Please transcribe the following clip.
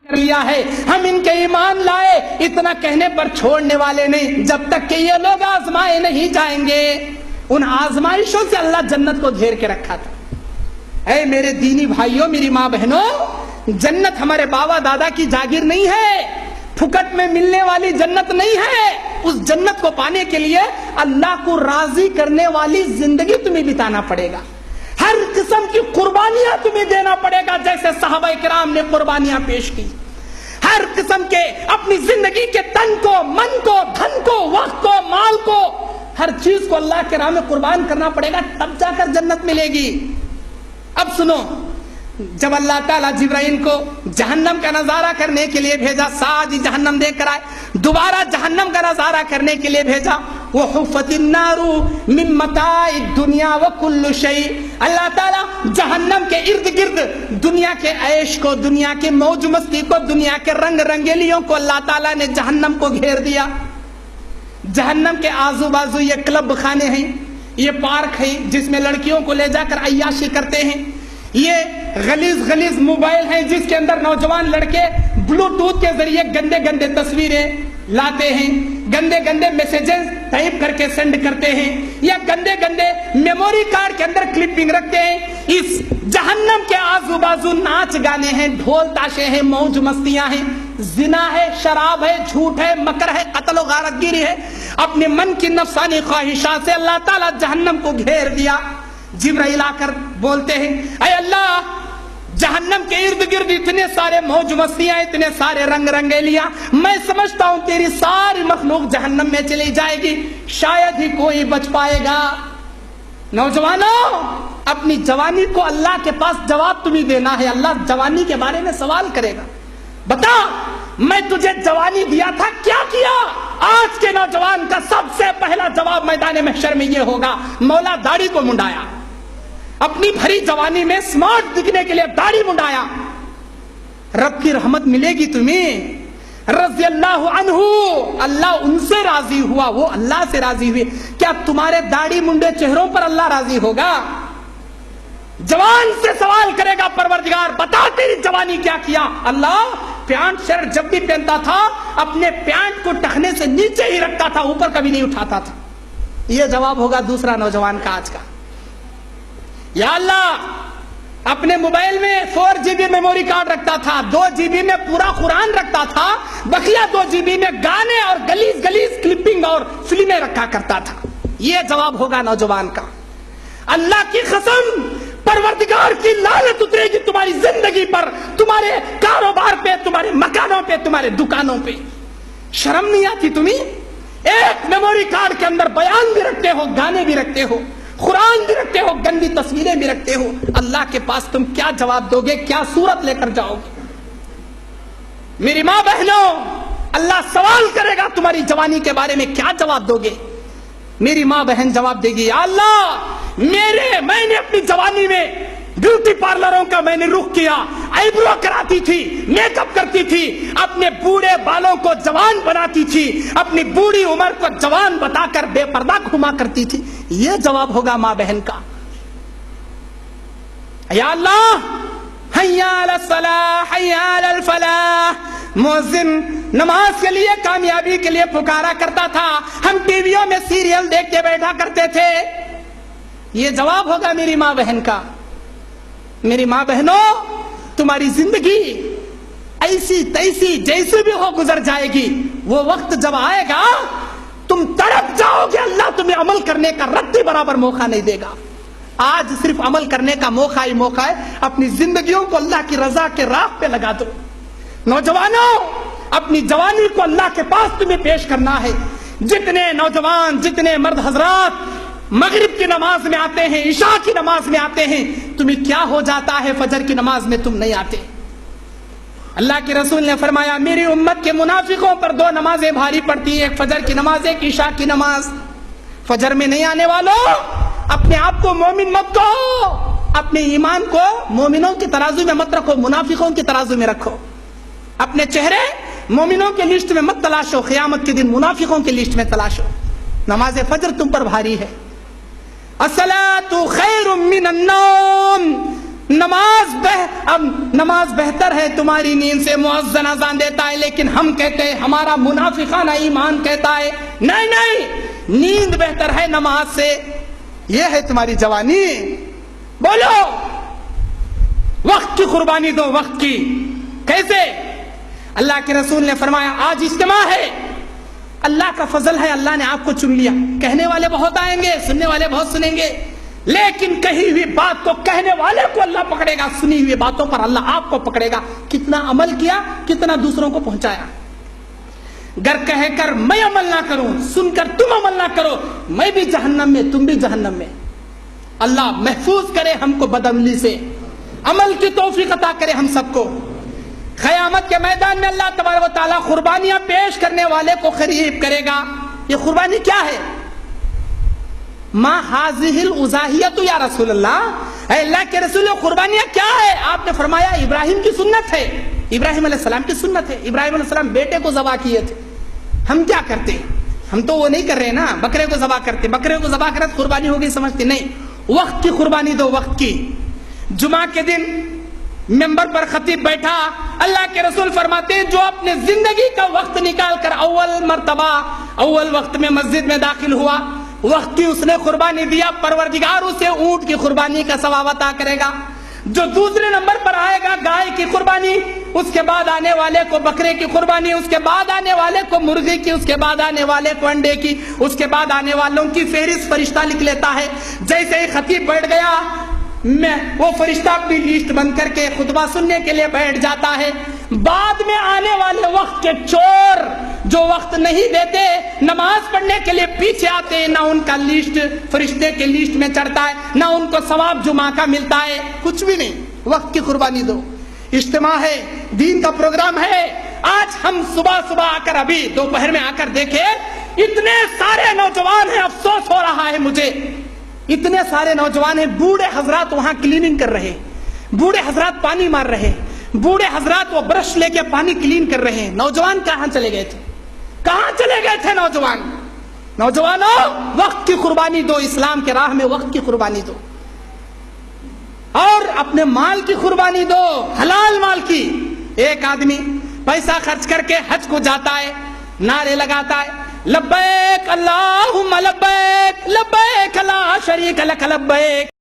لیا ہے، ہم ان کے ایمان لائے، اتنا کہنے پر چھوڑنے والے نہیں جب تک کہ یہ لوگ آزمائے نہیں جائیں گے۔ ان آزمائشوں سے اللہ جنت کو گھیر کے رکھا تھا۔ اے میرے دینی بھائیوں، میری ماں بہنوں، جنت ہمارے بابا دادا کی جاگیر نہیں ہے، پھکٹ میں ملنے والی جنت نہیں ہے۔ اس جنت کو پانے کے لیے اللہ کو راضی کرنے والی زندگی تمہیں بتانا پڑے گا، ہر قسم کی قربانیاں تمہیں دینا پڑے گا، جیسے صحابہ کرام نے قربانیاں پیش کی۔ ہر قسم کے اپنی زندگی کے تن کو، من کو، دھن کو، وقت کو، مال کو، ہر چیز کو اللہ کے راہ میں قربان کرنا پڑے گا، تب جا کر جنت ملے گی۔ اب سنو، جب اللہ تعالیٰ جبرائیل کو جہنم کا نظارہ کرنے کے لیے بھیجا، ساری جہنم دیکھ کر آئے، دوبارہ جہنم کا نظارہ کرنے کے لیے بھیجا، وَحُفَّتِ النَّارُ مِن مَتَاعِ الدُّنْيَا وَكُلُّ شَيْءٍ، اللہ تعالیٰ جہنم کے ارد گرد دنیا کے عیش کو، دنیا کے موج مستی کو، دنیا کے رنگ رنگیلیوں کو اللہ تعالیٰ نے جہنم کو گھیر دیا۔ جہنم کے آزو بازو یہ کلب خانے ہیں، یہ پارک ہے جس میں لڑکیوں کو لے جا کر عیاشی کرتے ہیں، یہ غلیظ غلیظ موبائل ہیں جس کے اندر نوجوان لڑکے بلوٹوتھ کے ذریعے گندے گندے تصویریں لاتے ہیں، گندے گندے میسیجز ٹائپ کر کے سینڈ کرتے ہیں، یا گندے گندے میموری کارڈ کے اندر کلپنگ رکھتے ہیں۔ اس جہنم کے آزو بازو ناچ گانے ہیں، ڈھول تاشے ہیں، موج مستیاں ہیں، زنا ہے، شراب ہے، جھوٹ ہے، مکر ہے، قتل و غارت گیری ہے۔ اپنے من کی نفسانی خواہشات سے اللہ تعالیٰ جہنم کو گھیر دیا۔ جبرائیل آ کر بولتے ہیں، اے اللہ، جہنم کے ارد گرد اتنے سارے موج مستیاں، اتنے سارے رنگ رنگیلیاں، میں سمجھتا ہوں تیری ساری مخلوق جہنم میں چلی جائے گی، شاید ہی کوئی بچ پائے گا۔ نوجوانوں، اپنی جوانی کو اللہ کے پاس جواب تمہیں دینا ہے۔ اللہ جوانی کے بارے میں سوال کرے گا، بتا میں تجھے جوانی دیا تھا، کیا کیا؟ آج کے نوجوان کا سب سے پہلا جواب میدان محشر میں یہ ہوگا، مولا داڑھی کو منڈایا، اپنی بھری جوانی میں سمارٹ دکھنے کے لیے داڑھی منڈایا۔ رب کی رحمت ملے گی تمہیں، رضی اللہ عنہ، اللہ ان سے راضی ہوا، وہ اللہ سے راضی ہوئے۔ کیا تمہارے داڑھی منڈے چہروں پر اللہ راضی ہوگا؟ جوان سے سوال کرے گا پروردگار، بتا تیری جوانی کیا کیا؟ اللہ، پینٹ شرٹ جب بھی پہنتا تھا اپنے پینٹ کو ٹخنے سے نیچے ہی رکھتا تھا، اوپر کبھی نہیں اٹھاتا تھا۔ یہ جواب ہوگا دوسرا نوجوان کا آج کا۔ یا اللہ، اپنے موبائل میں 4 GB میموری کارڈ رکھتا تھا، 2 GB میں پورا قرآن رکھتا تھا، بقیہ 2 GB میں گانے اور گلیز گلیز کلپنگ اور فلمیں رکھا کرتا تھا۔ یہ جواب ہوگا نوجوان کا۔ اللہ کی قسم، پروردگار کی لعنت اترے گی تمہاری زندگی پر، تمہارے کاروبار پہ، تمہارے مکانوں پہ، تمہارے دکانوں پہ۔ شرم نہیں آتی تمہیں؟ ایک میموری کارڈ کے اندر بیان بھی رکھتے ہو، گانے بھی رکھتے ہو، قرآن بھی رکھتے ہو، گندی تصویریں بھی رکھتے ہو۔ اللہ کے پاس تم کیا جواب دو گے؟ کیا صورت لے کر جاؤ گے؟ میری ماں بہنوں، اللہ سوال کرے گا تمہاری جوانی کے بارے میں، کیا جواب دو گے؟ میری ماں بہن جواب دے گی، یا اللہ، میں نے اپنی جوانی میں بیوٹی پارلروں کا میں نے رخ کیا، آئیبرو کراتی تھی، میک اپ کرتی تھی، اپنے بوڑھے بالوں کو جوان بناتی تھی، اپنی بوڑھی عمر کو جوان بتا کر بے پردہ گھما کرتی تھی۔ یہ جواب ہوگا ماں بہن کا۔ یا اللہ، حی علی الصلاح، حی علی الفلاح، مؤذن نماز کے لیے، کامیابی کے لیے پکارا کرتا تھا، ہم ٹی ویوں میں سیریل دیکھ کے بیٹھا کرتے تھے۔ یہ جواب ہوگا میری ماں بہن کا۔ میری ماں بہنوں، تمہاری زندگی ایسی تیسی جیسی بھی ہو گزر جائے گی، وہ وقت جب آئے گا تم تڑپ جاؤ گے، اللہ تمہیں عمل کرنے کا رتی برابر موقع نہیں دے گا۔ آج صرف عمل کرنے کا موقع ہی موقع ہے، اپنی زندگیوں کو اللہ کی رضا کے راہ پہ لگا دو۔ نوجوانوں، اپنی جوانی کو اللہ کے پاس تمہیں پیش کرنا ہے۔ جتنے نوجوان، جتنے مرد حضرات مغرب کی نماز میں آتے ہیں، عشاء کی نماز میں آتے ہیں، تمہیں کیا ہو جاتا ہے فجر کی نماز میں تم نہیں آتے؟ اللہ کے رسول نے فرمایا، میری امت کے منافقوں پر 2 نمازیں بھاری پڑتی ہیں، ایک فجر کی نماز، ایک عشاء کی نماز۔ فجر میں نہیں آنے والوں، اپنے آپ کو مومن مت کہو، اپنے ایمان کو مومنوں کے ترازو میں مت رکھو، منافقوں کے ترازو میں رکھو۔ اپنے چہرے مومنوں کے لسٹ میں مت تلاشو، قیامت کے دن منافقوں کے لسٹ میں تلاشو۔ نماز فجر تم پر بھاری ہے۔ الصلاۃ خیر من النوم، اب نماز بہتر ہے تمہاری نیند سے، مؤذن اذان دیتا ہے، لیکن ہم کہتے ہیں ہمارا منافقانہ ایمان کہتا ہے نہیں نیند بہتر ہے نماز سے۔ یہ ہے تمہاری جوانی؟ بولو، وقت کی قربانی دو، وقت کی۔ کیسے؟ اللہ کے رسول نے فرمایا آج اجتماع ہے، اللہ کا فضل ہے، اللہ نے آپ کو چن لیا۔ کہنے والے بہت آئیں گے، سننے والے بہت سنیں گے، لیکن کہی ہوئی بات کو کہنے والے کو اللہ پکڑے گا، سنی ہوئی باتوں پر اللہ آپ کو پکڑے گا، کتنا عمل کیا، کتنا دوسروں کو پہنچایا۔ گر کہہ کر میں عمل نہ کروں، سن کر تم عمل نہ کرو، میں بھی جہنم میں، تم بھی جہنم میں۔ اللہ محفوظ کرے ہم کو بدعملی سے، عمل کی توفیق عطا کرے ہم سب کو۔ قیامت کے میدان میں اللہ تبارک و تعالیٰ قربانیاں پیش کرنے والے کو قریب کرے گا۔ یہ قربانی کیا ہے؟ ما حاذہ الاضاحیۃ یا رسول اللہ، اے اللہ کے رسول، قربانیاں کیا ہے؟ آپ نے فرمایا ابراہیم کی سنت ہے، ابراہیم علیہ السلام کی سنت ہے۔ ابراہیم علیہ السلام بیٹے کو ذبح کیے تھے، ہم کیا کرتے ہیں؟ ہم تو وہ نہیں کر رہے نا، بکرے کو ذبح کرتے، بکرے کو ذبح کرتے قربانی ہوگی سمجھتے نہیں۔ وقت کی قربانی دو، وقت کی۔ جمعہ کے دن ممبر پر خطیب بیٹھا، اللہ کے رسول فرماتے ہیں جو اپنے زندگی کا وقت نکال کر اول مرتبہ اول وقت میں مسجد میں داخل ہوا، وقت کی اس نے قربانی دیا، پروردگار اسے اونٹ کی قربانی کا ثواب عطا کرے گا۔ جو دوسرے نمبر پر آئے گا گائے کی قربانی، اس کے بعد آنے والے کو بکرے کی قربانی، اس کے بعد آنے والے کو مرغی کی، اس کے بعد آنے والے کو انڈے کی، اس کے بعد آنے والوں کی فہرست فرشتہ لکھ لیتا ہے۔ جیسے ہی خطیب بیٹھ گیا، وہ فرشتہ اپنی لسٹ بند کر کے خطبہ سننے کے لیے بیٹھ جاتا ہے۔ بعد میں آنے والے وقت کے چور جو وقت نہیں دیتے، نماز پڑھنے کے لیے پیچھے آتے ہیں، نہ ان کا لسٹ فرشتے کے لسٹ میں چڑھتا ہے، نہ ان کو ثواب جمعہ کا ملتا ہے، کچھ بھی نہیں۔ وقت کی قربانی دو۔ اجتماع ہے، دین کا پروگرام ہے۔ آج ہم صبح آ کر، ابھی دوپہر میں آ کر دیکھے، اتنے سارے نوجوان ہیں، افسوس ہو رہا ہے مجھے، اتنے سارے نوجوان ہیں، بوڑھے حضرات وہاں کلیننگ کر رہے، بوڑھے حضرات پانی مار رہے، بوڑھے حضرات وہ برش لے کے پانی کلین کر رہے ہیں۔ نوجوان کہاں چلے گئے تھے؟ کہاں چلے گئے تھے نوجوان؟ نوجوانوں، وقت کی قربانی دو، اسلام کے راہ میں وقت کی قربانی دو، اور اپنے مال کی قربانی دو، حلال مال کی۔ ایک آدمی پیسہ خرچ کر کے حج کو جاتا ہے، نعرے لگاتا ہے، لبیک اللہم لبیک، لبیک لا شریک لک لبیک۔